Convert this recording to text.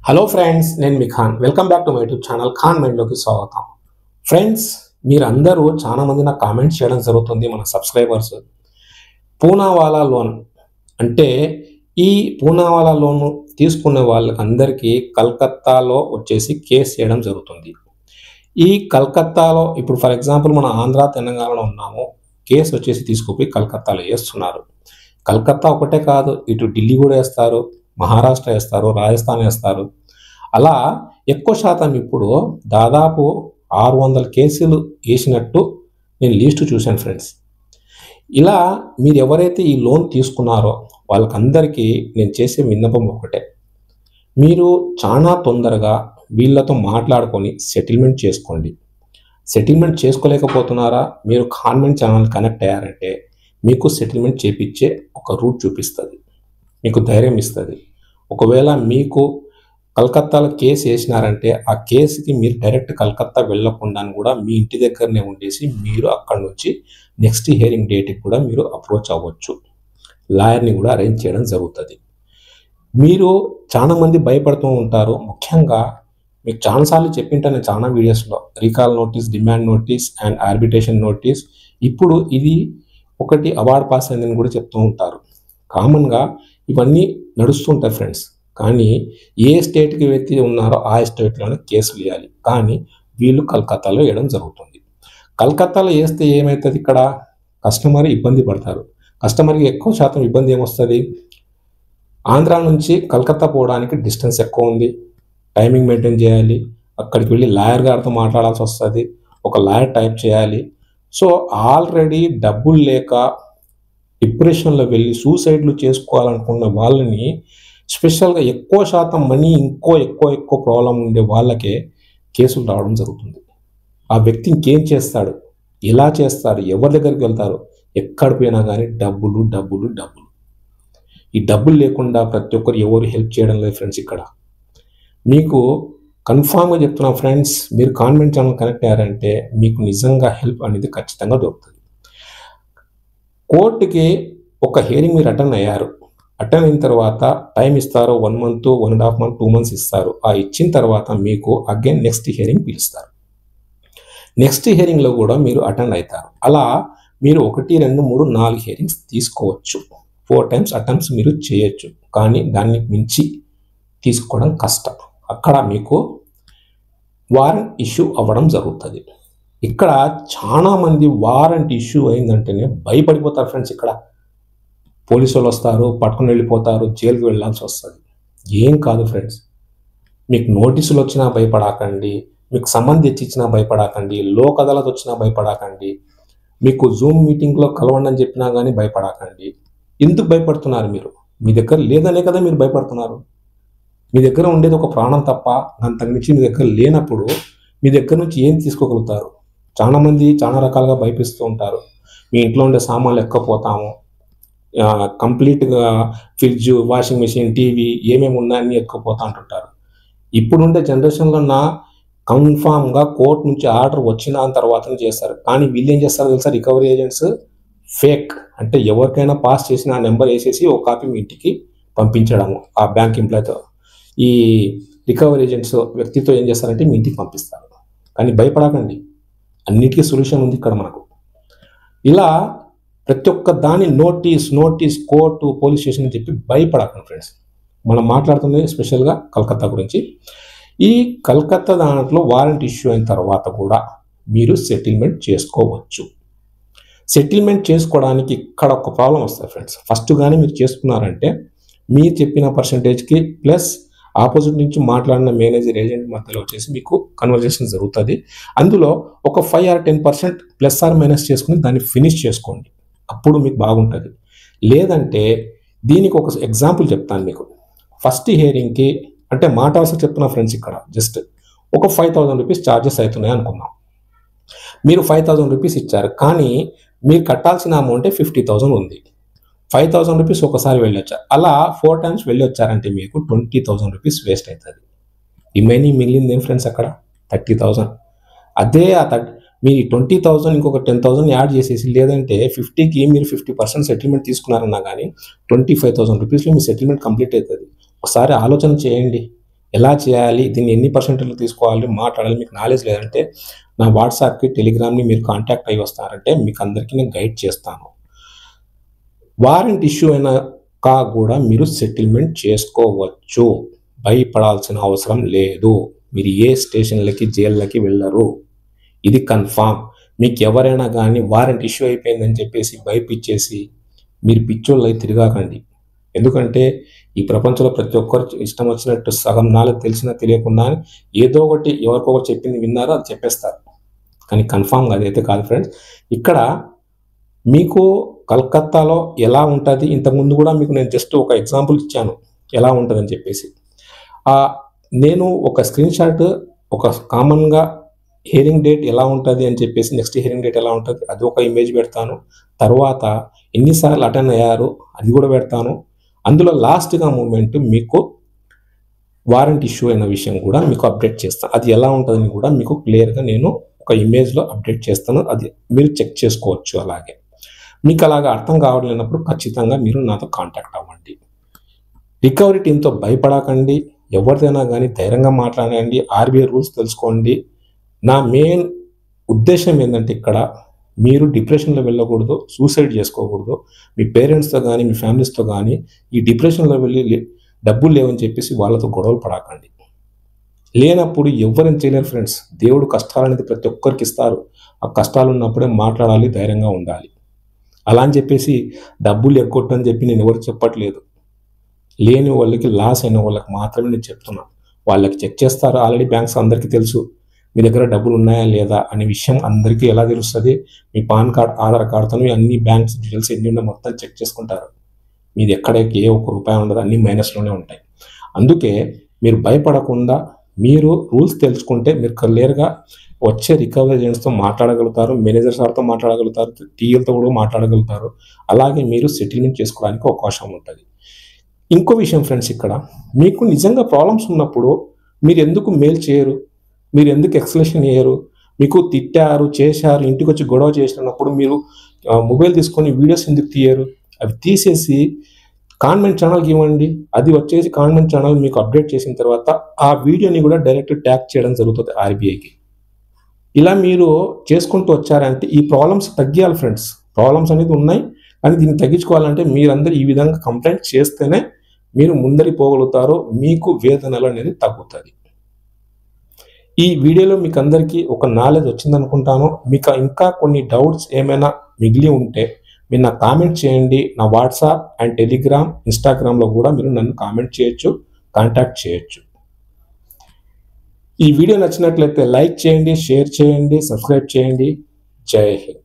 Hello friends, నేను మీ Khan. Welcome back to my YouTube channel Khan మైండ్లోకి స్వాగతం. ఫ్రెండ్స్, మీరందరూ చాలామంది నాకు కామెంట్స్ చేయడం జరుగుతుంది. మన సబ్స్క్రైబర్స్ పూనావాలా లోన్ అంటే ఈ పూనావాలా లోన్ తీసుకునే వాళ్ళకందరికీ కలకత్తాలో వచ్చేసి కేసు చేయడం జరుగుతుంది. ఈ కలకత్తాలో ఇప్పుడు ఫర్ ఎగ్జాంపుల్ మన ఆంధ్ర తెలంగాణలో ఉన్నాము, కేసు వచ్చేసి తీసుకుపోయి కలకత్తాలో వేస్తున్నారు. కలకత్తా ఒకటే కాదు, ఇటు ఢిల్లీ కూడా వేస్తారు, మహారాష్ట్ర వేస్తారు, రాజస్థాన్ వేస్తారు. అలా ఎక్కువ శాతం ఇప్పుడు దాదాపు 600 కేసులు వేసినట్టు నేను లిస్టు చూశాను ఫ్రెండ్స్. ఇలా మీరు ఎవరైతే ఈ లోన్ తీసుకున్నారో వాళ్ళకందరికీ నేను చేసే విన్నపం ఒకటే, మీరు చాలా తొందరగా వీళ్ళతో మాట్లాడుకొని సెటిల్మెంట్ చేసుకోండి. సెటిల్మెంట్ చేసుకోలేకపోతున్నారా, మీరు కాన్వెంట్ ఛానల్ కనెక్ట్ అయ్యారంటే మీకు సెటిల్మెంట్ చేపించే ఒక రూట్ చూపిస్తుంది, మీకు ధైర్యం ఇస్తుంది. ఒకవేళ మీకు కలకత్తాలో కేసు వేసినారంటే ఆ కేసుకి మీరు డైరెక్ట్ కలకత్తా వెళ్ళకుండా కూడా మీ ఇంటి దగ్గరనే ఉండేసి మీరు అక్కడ నుంచి నెక్స్ట్ హియరింగ్ డేట్కి కూడా మీరు అప్రోచ్ అవ్వచ్చు. లాయర్ని కూడా అరేంజ్ చేయడం జరుగుతుంది. మీరు చాలామంది భయపడుతూ ఉంటారు. ముఖ్యంగా మీకు చాలాసార్లు చెప్పింటాను నేను చాలా వీడియోస్లో, recall notice, demand notice and arbitration notice. ఇప్పుడు ఇది ఒకటి అవార్డ్ పాస్ అయిందని కూడా చెప్తూ ఉంటారు. కామన్గా ఇవన్నీ నడుస్తుంటాయి ఫ్రెండ్స్. కానీ ఏ స్టేట్కి వ్యక్తి ఉన్నారో ఆ స్టేట్లోనే కేసులు వేయాలి. కానీ వీళ్ళు కలకత్తాలో వేయడం జరుగుతుంది. కలకత్తాలో వేస్తే ఏమవుతుంది, ఇక్కడ కస్టమర్ ఇబ్బంది పడతారు. కస్టమర్కి ఎక్కువ శాతం ఇబ్బంది ఏమొస్తుంది, ఆంధ్ర నుంచి కలకత్తా పోవడానికి డిస్టెన్స్ ఎక్కువ ఉంది, టైమింగ్ మెయింటైన్ చేయాలి, అక్కడికి వెళ్ళి లాయర్ గారితో మాట్లాడాల్సి వస్తుంది, ఒక లాయర్ టైప్ చేయాలి. సో ఆల్రెడీ డబ్బులు లేక డిప్రెషన్లో వెళ్ళి సూసైడ్లు చేసుకోవాలనుకున్న వాళ్ళని, స్పెషల్గా ఎక్కువ శాతం మనీ ఎక్కువ ప్రాబ్లం ఉండే వాళ్ళకే కేసులు రావడం జరుగుతుంది. ఆ వ్యక్తి ఇంకేం చేస్తాడు, ఎలా చేస్తాడు, ఎవరి దగ్గరికి వెళ్తారు, ఎక్కడ పోయినా కానీ డబ్బులు డబ్బులు డబ్బులు. ఈ డబ్బులు లేకుండా ప్రతి ఒక్కరు ఎవరు హెల్ప్ చేయడం లేదు ఫ్రెండ్స్. ఇక్కడ మీకు కన్ఫామ్గా చెప్తున్నా ఫ్రెండ్స్, మీరు కాన్వెంట్ ఛానల్ కనెక్ట్ అయ్యారంటే మీకు నిజంగా హెల్ప్ అనేది ఖచ్చితంగా దొరుకుతుంది. కోర్టుకి ఒక హియరింగ్ మీరు అటెండ్ అయ్యారు, అటెండ్ అయిన తర్వాత టైం ఇస్తారు, 1 month, 1.5 months, 2 months ఇస్తారు. ఆ ఇచ్చిన తర్వాత మీకు అగైన్ నెక్స్ట్ హియరింగ్ పిలుస్తారు. నెక్స్ట్ హియరింగ్లో కూడా మీరు అటెండ్ అవుతారు. అలా మీరు 1, 2, 3, 4 హియరింగ్స్ తీసుకోవచ్చు. 4 times అటెంప్ట్స్ మీరు చేయొచ్చు. కానీ దాన్ని మించి తీసుకోవడం కష్టం. అక్కడ మీకు వారెంట్ ఇష్యూ అవ్వడం జరుగుతుంది. ఇక్కడ చాలామంది వారెంట్ ఇష్యూ అయిందంటేనే భయపడిపోతారు ఫ్రెండ్స్. ఇక్కడ పోలీసు వాళ్ళు వస్తారు, పట్టుకుని వెళ్ళిపోతారు, జైలుకి వెళ్ళాల్సి వస్తుంది. ఏం కాదు ఫ్రెండ్స్, మీకు నోటీసులు వచ్చినా భయపడకండి, మీకు సమన్ తెచ్చిచ్చినా భయపడకండి, లోక్ అదాలత్ వచ్చినా భయపడకండి, మీకు జూమ్ మీటింగ్లో కలవండి అని చెప్పినా కానీ భయపడకండి. ఎందుకు భయపడుతున్నారు మీరు? మీ దగ్గర లేదనే కదా మీరు భయపడుతున్నారు. మీ దగ్గర ఉండేది ఒక ప్రాణం తప్ప అంతకు మించి మీ దగ్గర లేనప్పుడు మీ దగ్గర నుంచి ఏం తీసుకోగలుగుతారు? చాలామంది చాలా రకాలుగా భయపిస్తూ ఉంటారు. మీ ఇంట్లో ఉండే సామాన్లు ఎక్కపోతాము, కంప్లీట్గా ఫ్రిడ్జ్, వాషింగ్ మెషిన్, టీవీ ఏమేమి ఉన్నాయని ఎత్తుకుపోతా అంటుంటారు. ఇప్పుడుండే జనరేషన్లో కన్ఫామ్గా కోర్టు నుంచి ఆర్డర్ వచ్చిన తర్వాత చేస్తారు. కానీ వీళ్ళు ఏం చేస్తారు తెలుసా, రికవరీ ఏజెంట్స్ ఫేక్. అంటే ఎవరికైనా పాస్ చేసిన ఆ నెంబర్ వేసేసి ఒక కాపీ మీ ఇంటికి పంపించడము. ఆ బ్యాంక్ ఎంప్లాయ్తో ఈ రికవరీ ఏజెంట్స్ వ్యక్తితో ఏం చేస్తారంటే మీ ఇంటికి పంపిస్తారు. కానీ భయపడకండి, అన్నిటికీ సొల్యూషన్ ఉంది ఇక్కడ మనకు. ఇలా ప్రతి ఒక్క దాని నోటీస్ కోర్టు, పోలీస్ స్టేషన్ అని చెప్పి భయపడకండి ఫ్రెండ్స్. మనం మాట్లాడుతుంది స్పెషల్గా కలకత్తా గురించి. ఈ కలకత్తా దాంట్లో వారెంట్ ఇష్యూ అయిన తర్వాత కూడా మీరు సెటిల్మెంట్ చేసుకోవచ్చు. సెటిల్మెంట్ చేసుకోవడానికి ఇక్కడ ఒక ప్రాబ్లం వస్తుంది ఫ్రెండ్స్. ఫస్ట్ కానీ మీరు చేసుకున్నారంటే మీరు చెప్పిన పర్సంటేజ్కి ప్లస్ ఆపోజిట్ నుంచి మాట్లాడిన మేనేజర్, ఏజెంట్ మధ్యలో వచ్చేసి మీకు కన్వర్జేషన్ జరుగుతుంది. అందులో ఒక 5 or 10% ప్లస్ ఆర్ మైనస్ చేసుకుని దాన్ని ఫినిష్ చేసుకోండి, అప్పుడు మీకు బాగుంటుంది. లేదంటే దీనికి ఒక ఎగ్జాంపుల్ చెప్తాను మీకు. ఫస్ట్ హియరింగ్కి అంటే మాట అవసరం చెప్తున్నా ఫ్రెండ్స్, ఇక్కడ జస్ట్ ఒక 5,000 రూపీస్ ఛార్జెస్ అవుతున్నాయి అనుకుందాం. మీరు 5,000 రూపీస్ ఇచ్చారు, కానీ మీరు కట్టాల్సిన అమౌంటే 50,000 ఉంది. 5,000 రూపీస్ ఒకసారి వెళ్ళొచ్చారు, అలా 4 times వెళ్ళి వచ్చారంటే మీకు 20,000 రూపీస్ వేస్ట్ అవుతుంది. రిమైనింగ్ మిగిలింది ఏం ఫ్రెండ్స్, అక్కడ 30,000. అదే మీరు 20,000 ఇంకొక 10,000 యాడ్ చేసేసి, లేదంటే 50కి మీరు 50% సెటిల్మెంట్ తీసుకున్నారన్నా కానీ 25,000 రూపీస్లో మీ సెటిల్మెంట్ కంప్లీట్ అవుతుంది. ఒకసారి ఆలోచన చేయండి. ఎలా చేయాలి, దీన్ని ఎన్ని పర్సెంటేజ్లు తీసుకోవాలి, మాట్లాడాలి, మీకు నాలెడ్జ్ లేదంటే నా వాట్సాప్కి, టెలిగ్రామ్ని మీరు కాంటాక్ట్ అయ్యి వస్తారంటే మీకు అందరికీ నేను గైడ్ చేస్తాను. వారెంట్ ఇష్యూ అయినాక కూడా మీరు సెటిల్మెంట్ చేసుకోవచ్చు, భయపడాల్సిన అవసరం లేదు. మీరు ఏ స్టేషన్లకి, జైళ్ళకి వెళ్ళరు, ఇది కన్ఫామ్. మీకు ఎవరైనా కానీ వారెంట్ ఇష్యూ అయిపోయిందని చెప్పేసి భయపిచ్చేసి మీరు పిచ్చోళ్ళై తిరగాకండి. ఎందుకంటే ఈ ప్రపంచంలో ప్రతి ఒక్కరు ఇష్టం వచ్చినట్టు సగం నాలుగు తెలిసినా తెలియకుండా ఏదో ఒకటి ఎవరికొకరు చెప్పింది విన్నారో అది చెప్పేస్తారు, కానీ కన్ఫామ్గా అదైతే కాదు ఫ్రెండ్స్. ఇక్కడ మీకు కలకత్తాలో ఎలా ఉంటుంది, ఇంతకుముందు కూడా మీకు నేను జస్ట్ ఒక ఎగ్జాంపుల్ ఇచ్చాను ఎలా ఉంటుందని చెప్పేసి. నేను ఒక స్క్రీన్ షాట్, ఒక కామన్గా హియరింగ్ డేట్ ఎలా ఉంటుంది అని చెప్పేసి, నెక్స్ట్ హియరింగ్ డేట్ ఎలా ఉంటుంది అది ఒక ఇమేజ్ పెడతాను. తర్వాత ఎన్నిసార్లు అటెండ్ అయ్యారు అది కూడా పెడతాను. అందులో లాస్ట్గా మూమెంట్ మీకు వారెంట్ ఇష్యూ అయిన విషయం కూడా మీకు అప్డేట్ చేస్తాను. అది ఎలా ఉంటుందని కూడా మీకు క్లియర్గా నేను ఒక ఇమేజ్లో అప్డేట్ చేస్తాను, అది మీరు చెక్ చేసుకోవచ్చు. అలాగే మీకు అలాగా అర్థం కావట్లేనప్పుడు ఖచ్చితంగా మీరు నాతో కాంటాక్ట్ అవ్వండి. రికవరీ టీంతో భయపడకండి, ఎవరిదైనా కానీ ధైర్యంగా మాట్లాడండి, ఆర్బీఐ రూల్స్ తెలుసుకోండి. నా మెయిన్ ఉద్దేశం ఏంటంటే ఇక్కడ మీరు డిప్రెషన్లో వెళ్ళకూడదు, సూసైడ్ చేసుకోకూడదు. మీ పేరెంట్స్తో కానీ మీ ఫ్యామిలీస్తో కానీ ఈ డిప్రెషన్లో వెళ్ళి డబ్బులు లేవని చెప్పేసి వాళ్ళతో గొడవలు పడకండి. లేనప్పుడు ఎవరేం చేయలేరు ఫ్రెండ్స్. దేవుడు కష్టాలు అనేది ప్రతి ఒక్కరికి ఇస్తారు. ఆ కష్టాలు ఉన్నప్పుడే మాట్లాడాలి, ధైర్యంగా ఉండాలి. అలా అని చెప్పేసి డబ్బులు ఎగ్గొట్టని చెప్పి నేను ఎవరికి చెప్పట్లేదు. లేని వాళ్ళకి, లాస్ అయిన వాళ్ళకి మాత్రమే నేను చెప్తున్నాను. వాళ్ళకి చెక్ చేస్తారు ఆల్రెడీ, బ్యాంక్స్ అందరికీ తెలుసు మీ దగ్గర డబ్బులు ఉన్నాయా లేదా అనే విషయం అందరికీ ఎలా తెలుస్తుంది. మీ పాన్ కార్డ్, ఆధార్ కార్డుతో అన్ని బ్యాంక్స్ డీటెయిల్స్ ఎన్ని ఉన్నా మొత్తం చెక్ చేసుకుంటారు. మీది ఎక్కడ ఏ ఒక్క రూపాయి ఉండదు, అన్ని మైనస్లోనే ఉంటాయి. అందుకే మీరు భయపడకుండా మీరు రూల్స్ తెలుసుకుంటే మీరు క్లియర్గా వచ్చే రికవరీ ఏజెంట్స్తో మాట్లాడగలుగుతారు, మేనేజర్ సార్తో మాట్లాడగలుగుతారు, టీఎల్తో కూడా మాట్లాడగలుగుతారు. అలాగే మీరు సెటిల్మెంట్ చేసుకోవడానికి అవకాశం ఉంటుంది. ఇంకో విషయం ఫ్రెండ్స్, ఇక్కడ మీకు నిజంగా ప్రాబ్లమ్స్ ఉన్నప్పుడు మీరు ఎందుకు మెయిల్ చేయరు, మీరు ఎందుకు ఎక్స్ప్లెనేషన్ చేయరు? మీకు తిట్టారు, చేశారు, ఇంటికి వచ్చి గొడవ చేసినప్పుడు మీరు మొబైల్ తీసుకొని వీడియోస్ ఎందుకు తీయరు? అవి తీసేసి కాన్వెంట్ ఛానల్కి ఇవ్వండి. అది వచ్చేసి కాన్వెంట్ ఛానల్ మీకు అప్డేట్ చేసిన తర్వాత ఆ వీడియోని కూడా డైరెక్ట్ ట్యాగ్ చేయడం జరుగుతుంది ఆర్బీఐకి. ఇలా మీరు చేసుకుంటూ వచ్చారంటే ఈ ప్రాబ్లమ్స్ తగ్గియాలి ఫ్రెండ్స్. ప్రాబ్లమ్స్ అనేది ఉన్నాయి, కానీ దీన్ని తగ్గించుకోవాలంటే మీరందరూ ఈ విధంగా కంప్లైంట్ చేస్తేనే మీరు ముందరి పోగలుగుతారు, మీకు వేదనలు అనేది తగ్గుతుంది. ఈ వీడియోలో మీకు అందరికీ ఒక నాలెడ్జ్ వచ్చిందనుకుంటాను. మీకు ఇంకా కొన్ని డౌట్స్ ఏమైనా మిగిలి ఉంటే మీరు నాకు కామెంట్ చేయండి. నా వాట్సాప్ అండ్ టెలిగ్రామ్, ఇన్స్టాగ్రామ్లో కూడా మీరు నన్ను కామెంట్ చేయొచ్చు, కాంటాక్ట్ చేయొచ్చు. ఈ వీడియో నచ్చినట్లయితే లైక్ చేయండి, షేర్ చేయండి, సబ్స్క్రైబ్ చేయండి. జై హింద్.